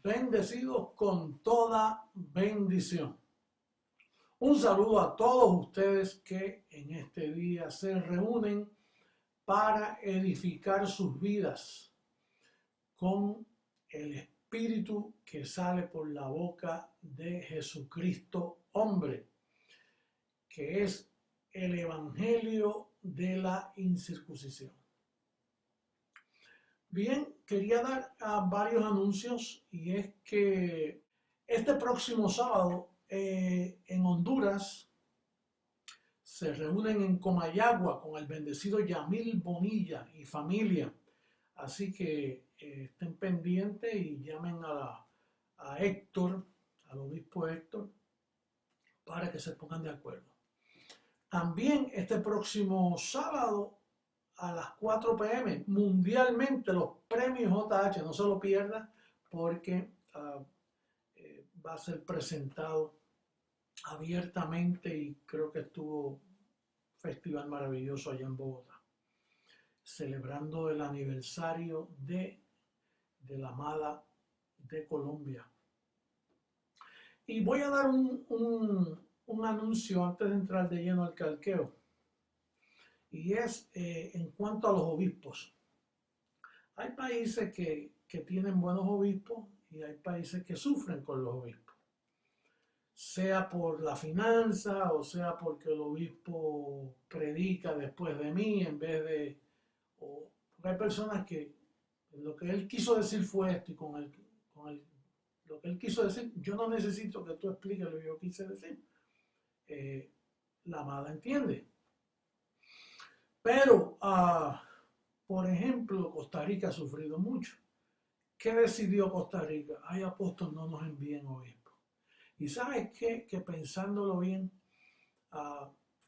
bendecidos con toda bendición. Un saludo a todos ustedes que en este día se reúnen para edificar sus vidas con el Espíritu que sale por la boca de Jesucristo hombre, que es el Evangelio de la incircuncisión. Bien, quería dar varios anuncios y es que este próximo sábado en Honduras se reúnen en Comayagua con el bendecido Yamil Bonilla y familia. Así que estén pendientes y llamen a Héctor, al obispo Héctor, para que se pongan de acuerdo. También este próximo sábado a las 4 p.m. mundialmente los premios JH, no se lo pierdan porque va a ser presentado abiertamente y creo que estuvo un festival maravilloso allá en Bogotá, celebrando el aniversario de la Amada de Colombia. Y voy a dar un anuncio antes de entrar de lleno al calqueo, y es en cuanto a los obispos. Hay países que tienen buenos obispos y hay países que sufren con los obispos, sea por la finanza o sea porque el obispo predica después de mí en vez de... porque hay personas que lo que él quiso decir fue esto y lo que él quiso decir, yo no necesito que tú expliques lo que yo quise decir. La amada entiende. Pero, por ejemplo, Costa Rica ha sufrido mucho. ¿Qué decidió Costa Rica? Ay, apóstol, no nos envíen obispos. Y ¿sabes qué? Que pensándolo bien,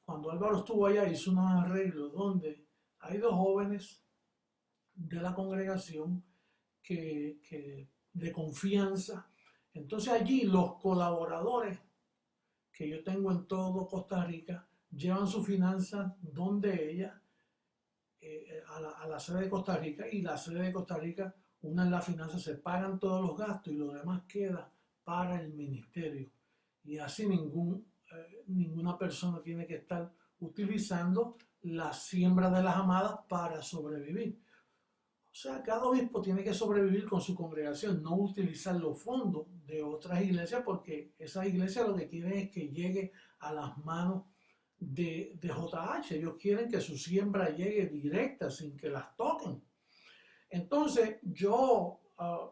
cuando Álvaro estuvo allá hizo unos arreglos donde hay dos jóvenes de la congregación de confianza. Entonces allí los colaboradores que yo tengo en todo Costa Rica llevan sus finanzas donde ella, a la sede de Costa Rica, y la sede de Costa Rica, una en la finanza, se pagan todos los gastos y lo demás queda para el ministerio. Y así ninguna persona tiene que estar utilizando la siembra de las amadas para sobrevivir. O sea, cada obispo tiene que sobrevivir con su congregación, no utilizar los fondos de otras iglesias, porque esas iglesias lo que quieren es que llegue a las manos de JH. Ellos quieren que su siembra llegue directa, sin que las toquen. Entonces, yo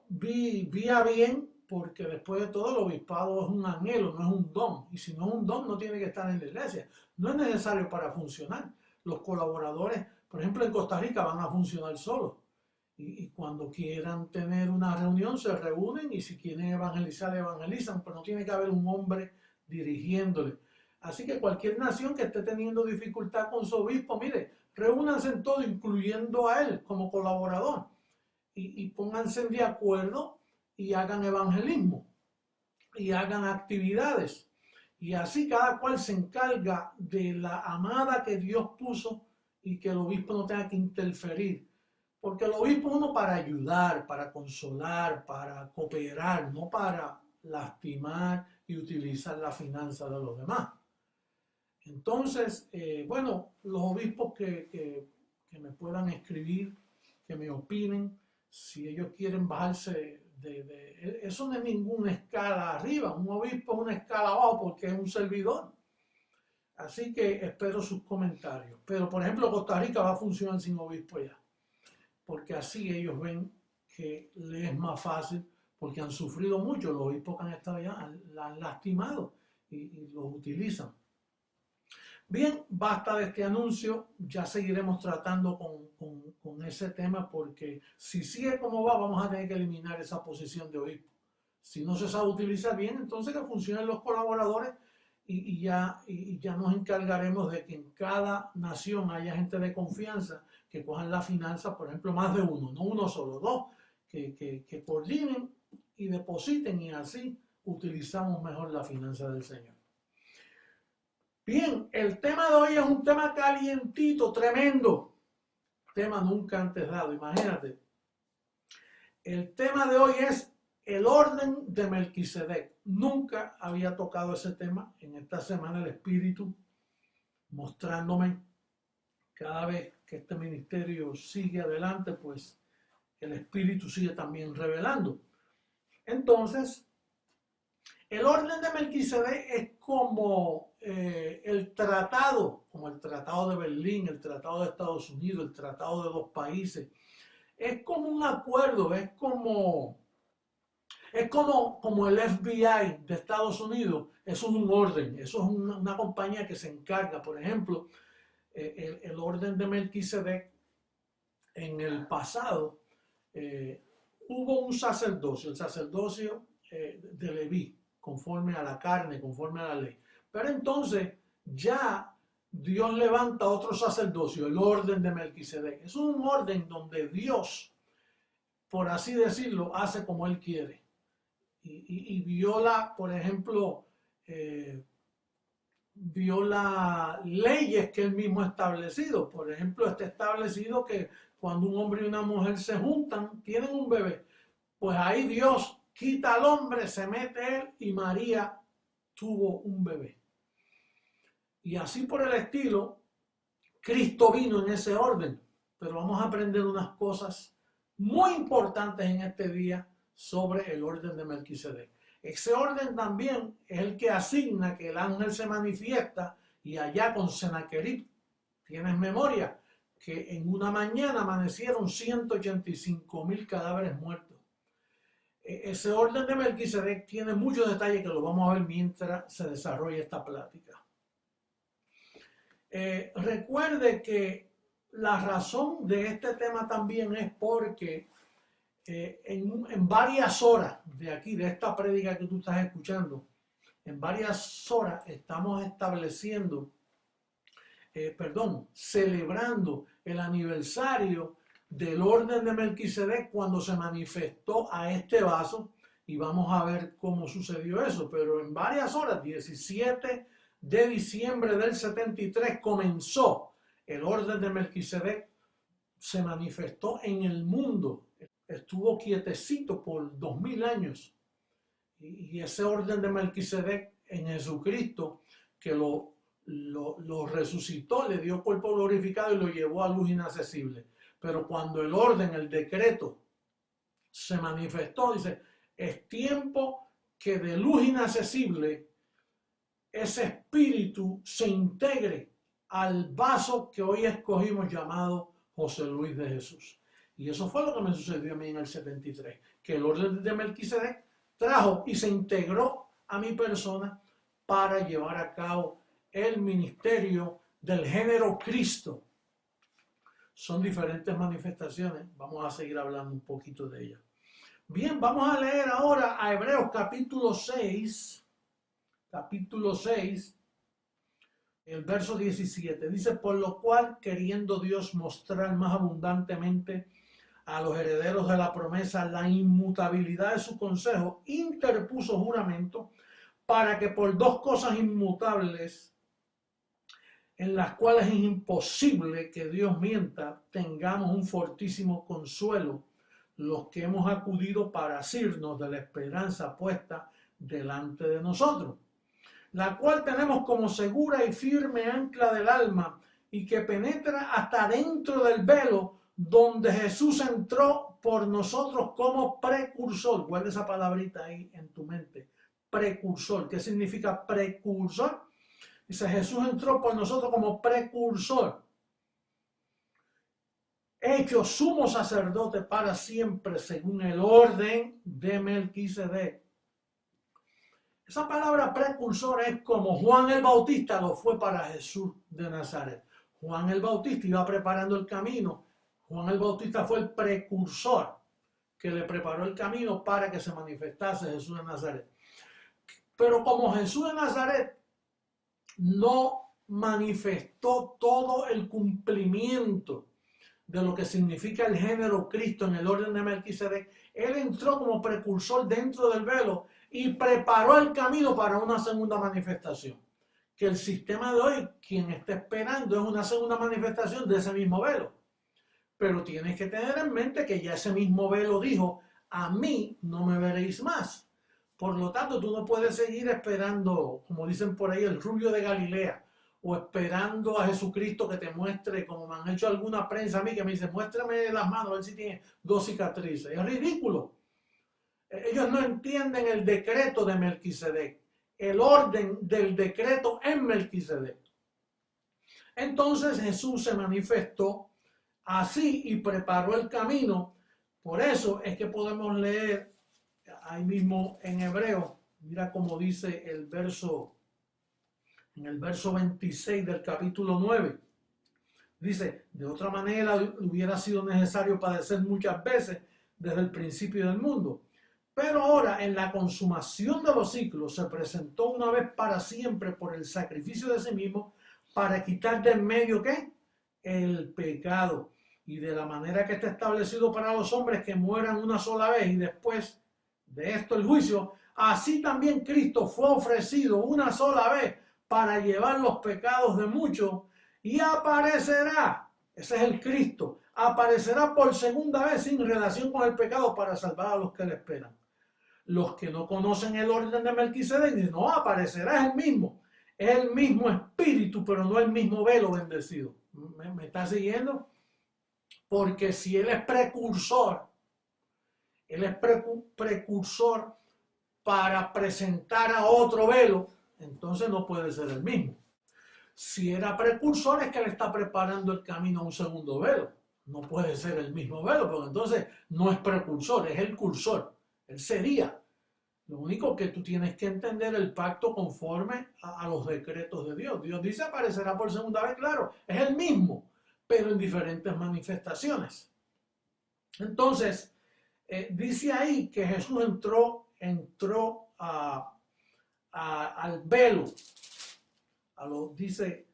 vi a bien, porque después de todo el obispado es un anhelo, no es un don. Y si no es un don, no tiene que estar en la iglesia. No es necesario para funcionar. Los colaboradores, por ejemplo, en Costa Rica van a funcionar solos. Y cuando quieran tener una reunión se reúnen y si quieren evangelizar, evangelizan, pero no tiene que haber un hombre dirigiéndole. Así que cualquier nación que esté teniendo dificultad con su obispo, mire, reúnanse en todo, incluyendo a él como colaborador, y pónganse de acuerdo y hagan evangelismo y hagan actividades. Y así cada cual se encarga de la amada que Dios puso y que el obispo no tenga que interferir. Porque el obispo es uno para ayudar, para consolar, para cooperar, no para lastimar y utilizar la finanza de los demás. Entonces, bueno, los obispos que me puedan escribir, que me opinen, si ellos quieren bajarse eso no es ninguna escala arriba, un obispo es una escala abajo porque es un servidor. Así que espero sus comentarios. Pero, por ejemplo, Costa Rica va a funcionar sin obispo ya, porque así ellos ven que les es más fácil, porque han sufrido mucho, los obispos que han estado allá la han lastimado y los utilizan. Bien, basta de este anuncio, ya seguiremos tratando con ese tema, porque si sigue como va, vamos a tener que eliminar esa posición de obispo. Si no se sabe utilizar bien, entonces que funcionen los colaboradores y ya nos encargaremos de que en cada nación haya gente de confianza que cojan la finanza, por ejemplo, más de uno, no uno solo, dos, que coordinen y depositen, y así utilizamos mejor la finanza del Señor. Bien, el tema de hoy es un tema calientito, tremendo, tema nunca antes dado, imagínate. El tema de hoy es el orden de Melquisedec. Nunca había tocado ese tema. En esta semana el Espíritu mostrándome cada vez que este ministerio sigue adelante, pues el Espíritu sigue también revelando. Entonces, el orden de Melquisedec es como el tratado de Berlín, el tratado de Estados Unidos, el tratado de dos países. Es como un acuerdo, es como el FBI de Estados Unidos. Eso es un orden, eso es una compañía que se encarga. Por ejemplo, el orden de Melquisedec, en el pasado hubo un sacerdocio, el sacerdocio de Leví, conforme a la carne, conforme a la ley. Pero entonces ya Dios levanta otro sacerdocio, el orden de Melquisedec. Es un orden donde Dios, por así decirlo, hace como Él quiere. Y viola, por ejemplo, viola leyes que Él mismo ha establecido. Por ejemplo, está establecido que cuando un hombre y una mujer se juntan, tienen un bebé. Pues ahí Dios quita al hombre, se mete él y María tuvo un bebé. Y así por el estilo, Cristo vino en ese orden. Pero vamos a aprender unas cosas muy importantes en este día sobre el orden de Melquisedec. Ese orden también es el que asigna que el ángel se manifiesta y allá con Sennacherib, tienes memoria, que en una mañana amanecieron 185,000 cadáveres muertos. Ese orden de Melquisedec tiene muchos detalles que lo vamos a ver mientras se desarrolla esta plática. Recuerde que la razón de este tema también es porque en varias horas de aquí, de esta prédica que tú estás escuchando, en varias horas estamos celebrando el aniversario del orden de Melquisedec cuando se manifestó a este vaso, y vamos a ver cómo sucedió eso. Pero en varias horas, 17 de diciembre del 73, comenzó el orden de Melquisedec, se manifestó en el mundo, estuvo quietecito por 2000 años, y ese orden de Melquisedec en Jesucristo, que lo resucitó, le dio cuerpo glorificado y lo llevó a luz inaccesible. Pero cuando el orden, el decreto se manifestó, dice, es tiempo que de luz inaccesible ese espíritu se integre al vaso que hoy escogimos llamado José Luis de Jesús. Y eso fue lo que me sucedió a mí en el 73, que el orden de Melquisedec trajo y se integró a mi persona para llevar a cabo el ministerio del género Cristo. Son diferentes manifestaciones, vamos a seguir hablando un poquito de ellas. Bien, vamos a leer ahora a Hebreos capítulo 6, el verso 17. Dice, por lo cual, queriendo Dios mostrar más abundantemente a los herederos de la promesa la inmutabilidad de su consejo, interpuso juramento para que por dos cosas inmutables, en las cuales es imposible que Dios mienta, tengamos un fortísimo consuelo los que hemos acudido para asirnos de la esperanza puesta delante de nosotros, la cual tenemos como segura y firme ancla del alma y que penetra hasta dentro del velo, donde Jesús entró por nosotros como precursor. Guarda esa palabrita ahí en tu mente, precursor. ¿Qué significa precursor? Dice, Jesús entró por nosotros como precursor, hecho sumo sacerdote para siempre según el orden de Melquisedec. Esa palabra precursor es como Juan el Bautista lo fue para Jesús de Nazaret. Juan el Bautista iba preparando el camino. Juan el Bautista fue el precursor que le preparó el camino para que se manifestase Jesús de Nazaret. Pero como Jesús de Nazaret no manifestó todo el cumplimiento de lo que significa el género Cristo en el orden de Melquisedec, él entró como precursor dentro del velo y preparó el camino para una segunda manifestación. Que el sistema de hoy, quien está esperando, es una segunda manifestación de ese mismo velo. Pero tienes que tener en mente que ya ese mismo velo dijo, a mí no me veréis más. Por lo tanto, tú no puedes seguir esperando, como dicen por ahí, el rubio de Galilea, o esperando a Jesucristo que te muestre, como me han hecho alguna prensa a mí, que me dice, muéstrame las manos, a ver si tiene 2 cicatrices. Es ridículo. Ellos no entienden el decreto de Melquisedec, el orden del decreto en Melquisedec. Entonces Jesús se manifestó así y preparó el camino. Por eso es que podemos leer ahí mismo en Hebreo, mira cómo dice el verso, en el verso 26 del capítulo 9. Dice, de otra manera hubiera sido necesario padecer muchas veces desde el principio del mundo. Pero ahora, en la consumación de los siglos, se presentó una vez para siempre por el sacrificio de sí mismo para quitar de en medio, ¿qué? El pecado. Y de la manera que está establecido para los hombres que mueran una sola vez y después de esto el juicio, así también Cristo fue ofrecido una sola vez para llevar los pecados de muchos y aparecerá, ese es el Cristo, aparecerá por segunda vez sin relación con el pecado para salvar a los que le esperan. Los que no conocen el orden de Melquisedec dicen, no, aparecerá, es el mismo espíritu, pero no el mismo velo bendecido. ¿Me está siguiendo? Porque si él es precursor para presentar a otro velo, entonces no puede ser el mismo. Si era precursor es que le está preparando el camino a un segundo velo. No puede ser el mismo velo, porque entonces no es precursor, es el cursor. Él sería. Lo único que tú tienes que entender el pacto conforme a los decretos de Dios. Dios dice aparecerá por segunda vez, claro, es el mismo, pero en diferentes manifestaciones. Entonces, dice ahí que Jesús entró al velo, dice,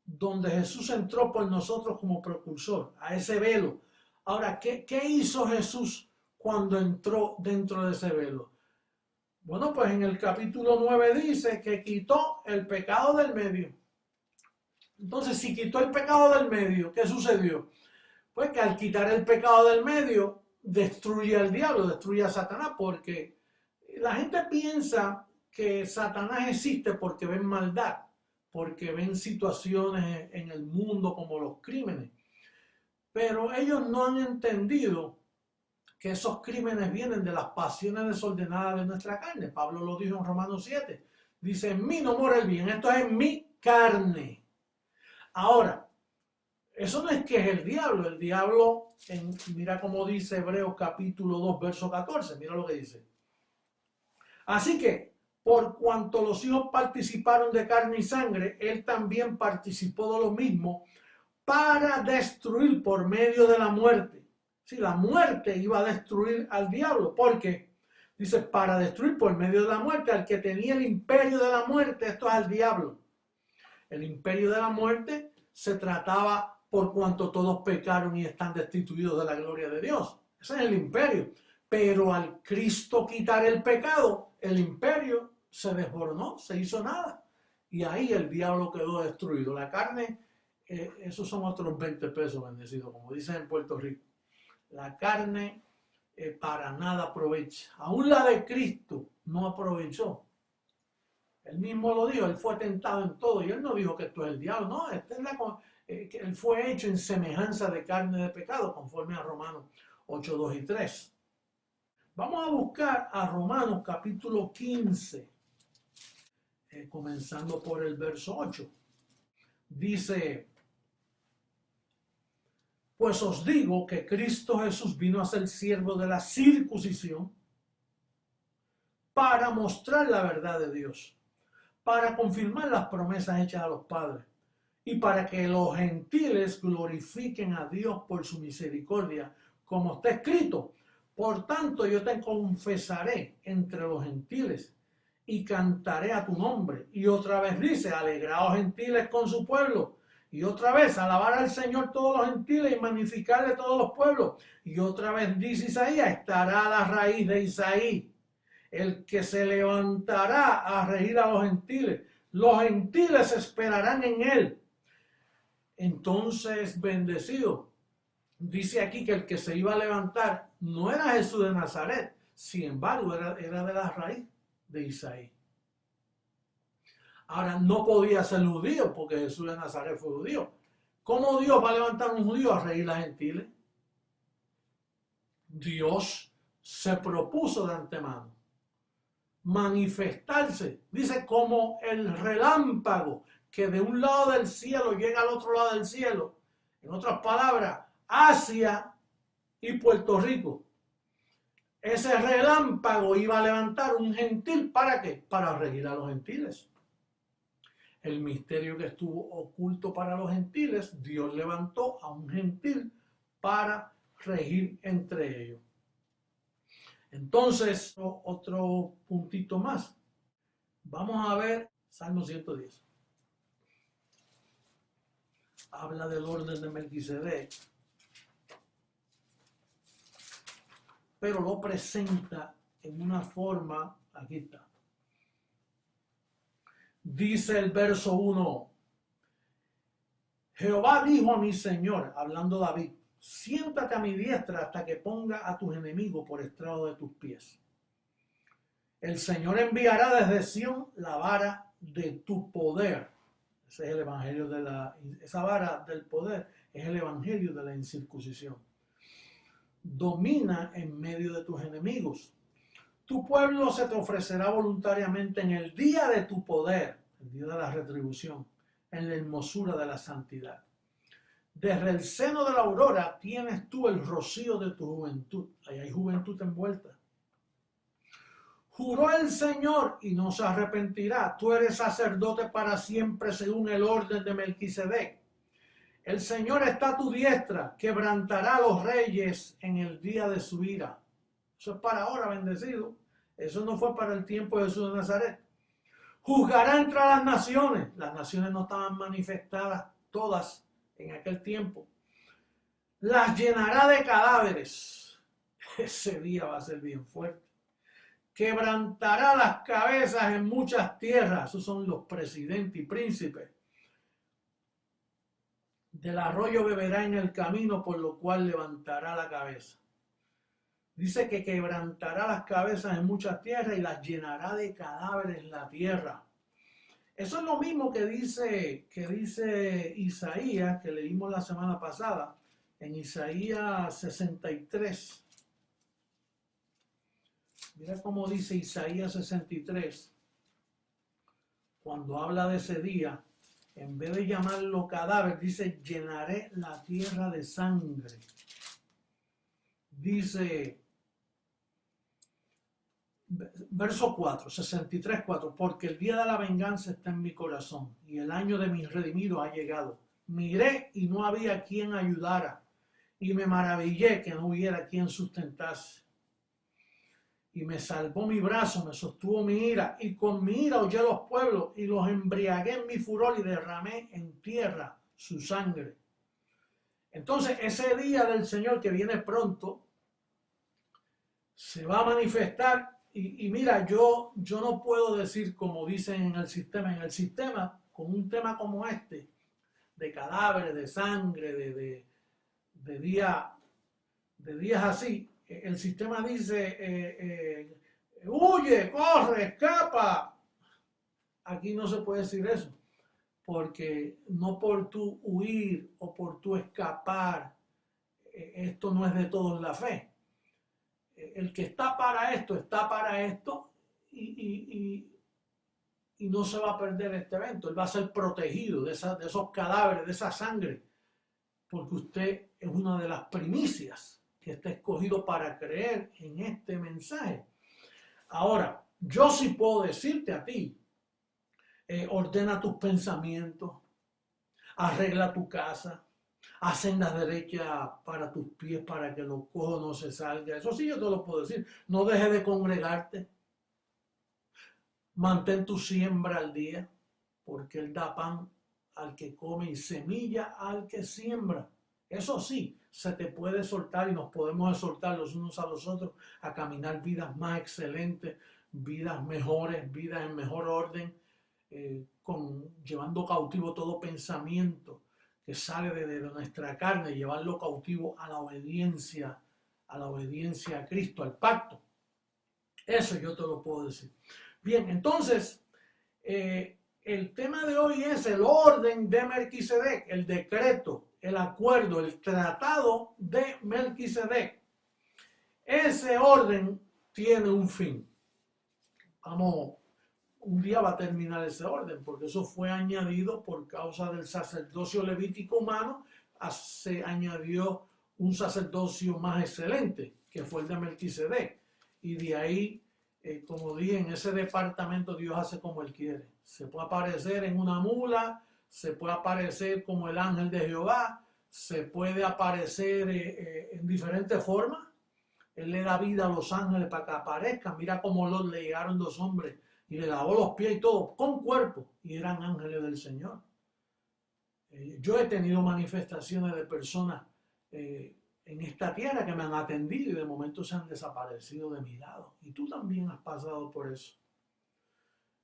donde Jesús entró por nosotros como precursor, a ese velo. Ahora, ¿qué hizo Jesús cuando entró dentro de ese velo? Bueno, pues en el capítulo 9 dice que quitó el pecado del medio. Entonces, si quitó el pecado del medio, ¿qué sucedió? Pues que al quitar el pecado del medio, destruye al diablo, destruye a Satanás, porque la gente piensa que Satanás existe porque ven maldad, porque ven situaciones en el mundo como los crímenes. Pero ellos no han entendido que esos crímenes vienen de las pasiones desordenadas de nuestra carne. Pablo lo dijo en Romanos 7. Dice, en mí no mora el bien, esto es en mi carne. Ahora, eso no es que es el diablo, mira cómo dice Hebreos capítulo 2, verso 14, mira lo que dice. Así que, por cuanto los hijos participaron de carne y sangre, él también participó de lo mismo para destruir por medio de la muerte. Si la muerte iba a destruir al diablo, porque dice, para destruir por medio de la muerte al que tenía el imperio de la muerte, esto es al diablo. El imperio de la muerte se trataba por cuanto todos pecaron y están destituidos de la gloria de Dios. Ese es el imperio. Pero al Cristo quitar el pecado, el imperio se desboronó, se hizo nada. Y ahí el diablo quedó destruido. La carne, esos son otros 20 pesos bendecidos, como dicen en Puerto Rico. La carne para nada aprovecha. Aún la de Cristo no aprovechó. Él mismo lo dijo, él fue tentado en todo y él no dijo que esto es el diablo, no, que él fue hecho en semejanza de carne de pecado, conforme a Romanos 8, 2 y 3. Vamos a buscar a Romanos capítulo 15, comenzando por el verso 8. Dice, pues os digo que Cristo Jesús vino a ser siervo de la circuncisión para mostrar la verdad de Dios, para confirmar las promesas hechas a los padres y para que los gentiles glorifiquen a Dios por su misericordia, como está escrito. Por tanto, yo te confesaré entre los gentiles y cantaré a tu nombre. Y otra vez dice, alegraos gentiles con su pueblo. Y otra vez, alabar al Señor todos los gentiles y magnificarle todos los pueblos. Y otra vez dice Isaías, estará la raíz de Isaí, el que se levantará a regir a los gentiles. Los gentiles esperarán en él. Entonces, bendecido, dice aquí que el que se iba a levantar no era Jesús de Nazaret, sin embargo era de la raíz de Isaí. Ahora, no podía ser judío porque Jesús de Nazaret fue judío. ¿Cómo Dios va a levantar a un judío a regir a gentiles? Dios se propuso de antemano manifestarse, dice, como el relámpago que de un lado del cielo llega al otro lado del cielo. En otras palabras, Asia y Puerto Rico. Ese relámpago iba a levantar un gentil, ¿para qué? Para regir a los gentiles. El misterio que estuvo oculto para los gentiles, Dios levantó a un gentil para regir entre ellos. Entonces, otro puntito más. Vamos a ver Salmo 110. Habla del orden de Melquisedec, pero lo presenta en una forma, aquí está. Dice el verso 1, Jehová dijo a mi Señor, hablando David, siéntate a mi diestra hasta que ponga a tus enemigos por estrado de tus pies. El Señor enviará desde Sión la vara de tu poder. Ese es el evangelio esa vara del poder es el evangelio de la incircuncisión. Domina en medio de tus enemigos. Tu pueblo se te ofrecerá voluntariamente en el día de tu poder, el día de la retribución, en la hermosura de la santidad. Desde el seno de la aurora tienes tú el rocío de tu juventud. Ahí hay juventud envuelta. Juró el Señor y no se arrepentirá. Tú eres sacerdote para siempre según el orden de Melquisedec. El Señor está a tu diestra, quebrantará a los reyes en el día de su ira. Eso es para ahora, bendecido. Eso no fue para el tiempo de Jesús de Nazaret. Juzgará entre las naciones. Las naciones no estaban manifestadas todas en aquel tiempo. Las llenará de cadáveres. Ese día va a ser bien fuerte. Quebrantará las cabezas en muchas tierras. Esos son los presidentes y príncipes. Del arroyo beberá en el camino, por lo cual levantará la cabeza. Dice que quebrantará las cabezas en muchas tierras y las llenará de cadáveres la tierra. Eso es lo mismo que dice Isaías, que leímos la semana pasada, en Isaías 63. Mira cómo dice Isaías 63, cuando habla de ese día, en vez de llamarlo cadáver, dice, llenaré la tierra de sangre. Dice, verso 4, 63, 4, porque el día de la venganza está en mi corazón y el año de mis redimidos ha llegado. Miré y no había quien ayudara y me maravillé que no hubiera quien sustentase. Y me salvó mi brazo, me sostuvo mi ira, y con mi ira hollé los pueblos, y los embriagué en mi furor, y derramé en tierra su sangre. Entonces, ese día del Señor que viene pronto, se va a manifestar, y mira, yo no puedo decir como dicen en el sistema, con un tema como este, de cadáveres, de sangre, de días así, el sistema dice, huye, corre, escapa. Aquí no se puede decir eso, porque no por tu huir o por tu escapar, esto no es de todos la fe. El que está para esto y no se va a perder este evento. Él va a ser protegido de esos cadáveres, de esa sangre, porque usted es una de las primicias que está escogido para creer en este mensaje. Ahora, yo sí puedo decirte a ti, ordena tus pensamientos, arregla tu casa, haz sendas derechas para tus pies para que los cojos no se salgan. Eso sí yo te lo puedo decir. No dejes de congregarte. Mantén tu siembra al día, porque Él da pan al que come y semilla al que siembra. Eso sí, se te puede soltar y nos podemos exhortar los unos a los otros a caminar vidas más excelentes, vidas mejores, vidas en mejor orden, llevando cautivo todo pensamiento que sale de nuestra carne, llevarlo cautivo a la obediencia a la obediencia a Cristo, al pacto. Eso yo te lo puedo decir. Bien, entonces, el tema de hoy es el orden de Melquisedec, el decreto, el acuerdo, el tratado de Melquisedec. Ese orden tiene un fin. Un día va a terminar ese orden, porque eso fue añadido por causa del sacerdocio levítico humano. Se añadió un sacerdocio más excelente, que fue el de Melquisedec. Y de ahí, como dije, en ese departamento Dios hace como Él quiere. Se puede aparecer en una mula, se puede aparecer como el ángel de Jehová, se puede aparecer en diferentes formas. Él le da vida a los ángeles para que aparezcan. Mira cómo le llegaron 2 hombres y le lavó los pies y todo, con cuerpo, y eran ángeles del Señor. Yo he tenido manifestaciones de personas en esta tierra que me han atendido y de momento se han desaparecido de mi lado. Y tú también has pasado por eso.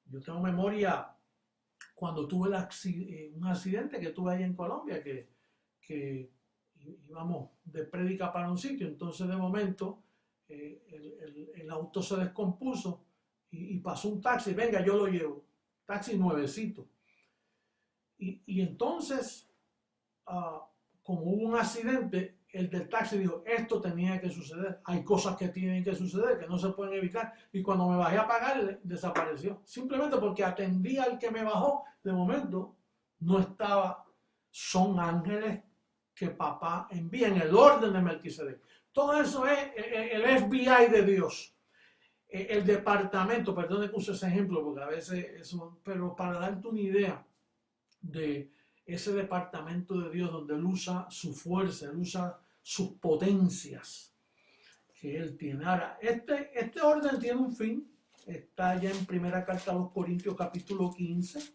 Yo tengo memoria cuando tuve un accidente que tuve ahí en Colombia, que íbamos de prédica para un sitio, entonces de momento el auto se descompuso y pasó un taxi, venga, yo lo llevo, taxi nuevecito. Y entonces, como hubo un accidente, el del taxi dijo, esto tenía que suceder, hay cosas que tienen que suceder, que no se pueden evitar, y cuando me bajé a pagarle, desapareció, simplemente porque atendí al que me bajó, de momento, no estaba, son ángeles que papá envía en el orden de Melquisedec. Todo eso es el FBI de Dios. El departamento, perdón que use ese ejemplo, porque a veces eso, pero para darte una idea de ese departamento de Dios donde Él usa su fuerza, Él usa sus potencias que Él tiene. Ahora, este orden tiene un fin, está ya en primera carta a los Corintios capítulo 15.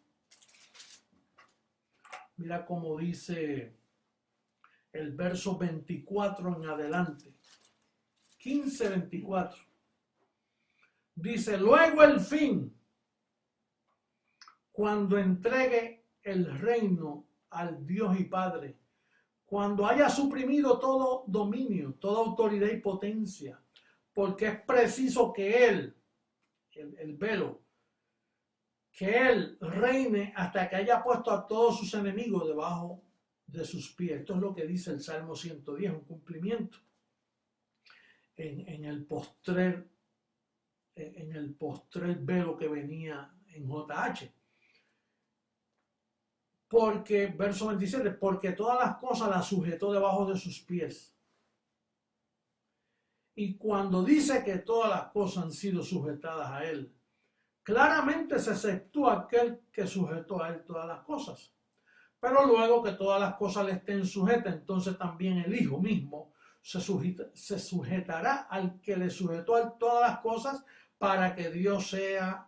Mira cómo dice el verso 24 en adelante. 15:24. Dice, luego el fin, cuando entregue el reino al Dios y Padre, cuando haya suprimido todo dominio, toda autoridad y potencia, porque es preciso que Él, el velo, que Él reine hasta que haya puesto a todos sus enemigos debajo de sus pies. Esto es lo que dice el Salmo 110, un cumplimiento en el postrer velo que venía en JH. Porque, verso 27, porque todas las cosas las sujetó debajo de sus pies. Y cuando dice que todas las cosas han sido sujetadas a Él, claramente se exceptúa aquel que sujetó a Él todas las cosas. Pero luego que todas las cosas le estén sujetas, entonces también el Hijo mismo se sujetará al que le sujetó a todas las cosas, para que Dios sea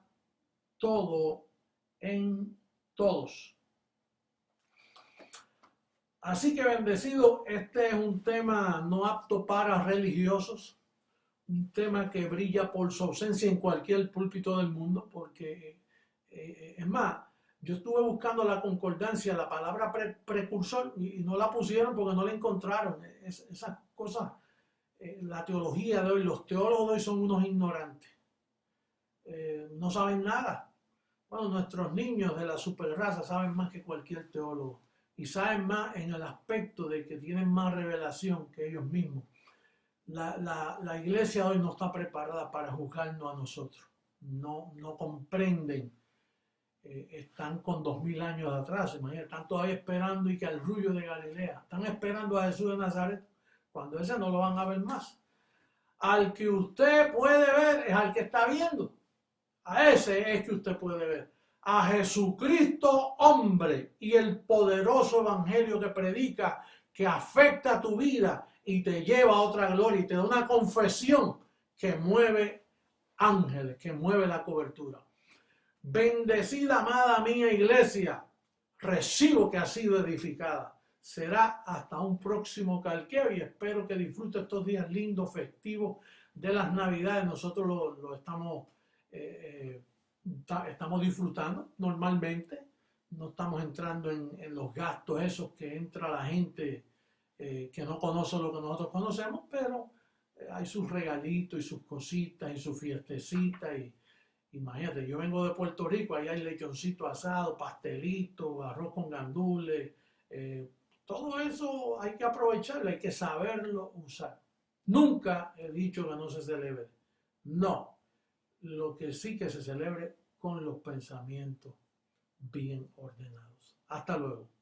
todo en todos. Así que, bendecido, este es un tema no apto para religiosos, un tema que brilla por su ausencia en cualquier púlpito del mundo, porque es más, yo estuve buscando la concordancia, la palabra precursor, y no la pusieron porque no la encontraron. Esas cosas, la teología de hoy, los teólogos de hoy son unos ignorantes. No saben nada. Bueno, nuestros niños de la superraza saben más que cualquier teólogo y saben más en el aspecto de que tienen más revelación que ellos mismos. La iglesia hoy no está preparada para juzgarnos a nosotros. No comprenden. Están con 2000 años de atrás. Imagínate, están todavía esperando y que al Rubio de Galilea. Están esperando a Jesús de Nazaret, cuando ese no lo van a ver más. Al que usted puede ver es al que está viendo. A ese es que usted puede ver. A Jesucristo hombre y el poderoso evangelio que predica, que afecta a tu vida y te lleva a otra gloria y te da una confesión que mueve ángeles, que mueve la cobertura. Bendecida, amada mía iglesia, recibo que ha sido edificada. Será hasta un próximo calqueo y espero que disfrute estos días lindos, festivos de las Navidades. Nosotros lo estamos disfrutando normalmente, no estamos entrando en los gastos esos que entra la gente que no conoce lo que nosotros conocemos, pero hay sus regalitos y sus cositas y sus fiestecitas y imagínate, yo vengo de Puerto Rico, ahí hay lechoncito asado, pastelito, arroz con gandules, eh, todo eso hay que aprovecharlo, hay que saberlo usar. Nunca he dicho que no se celebre, no, lo que sí que se celebre con los pensamientos bien ordenados. Hasta luego.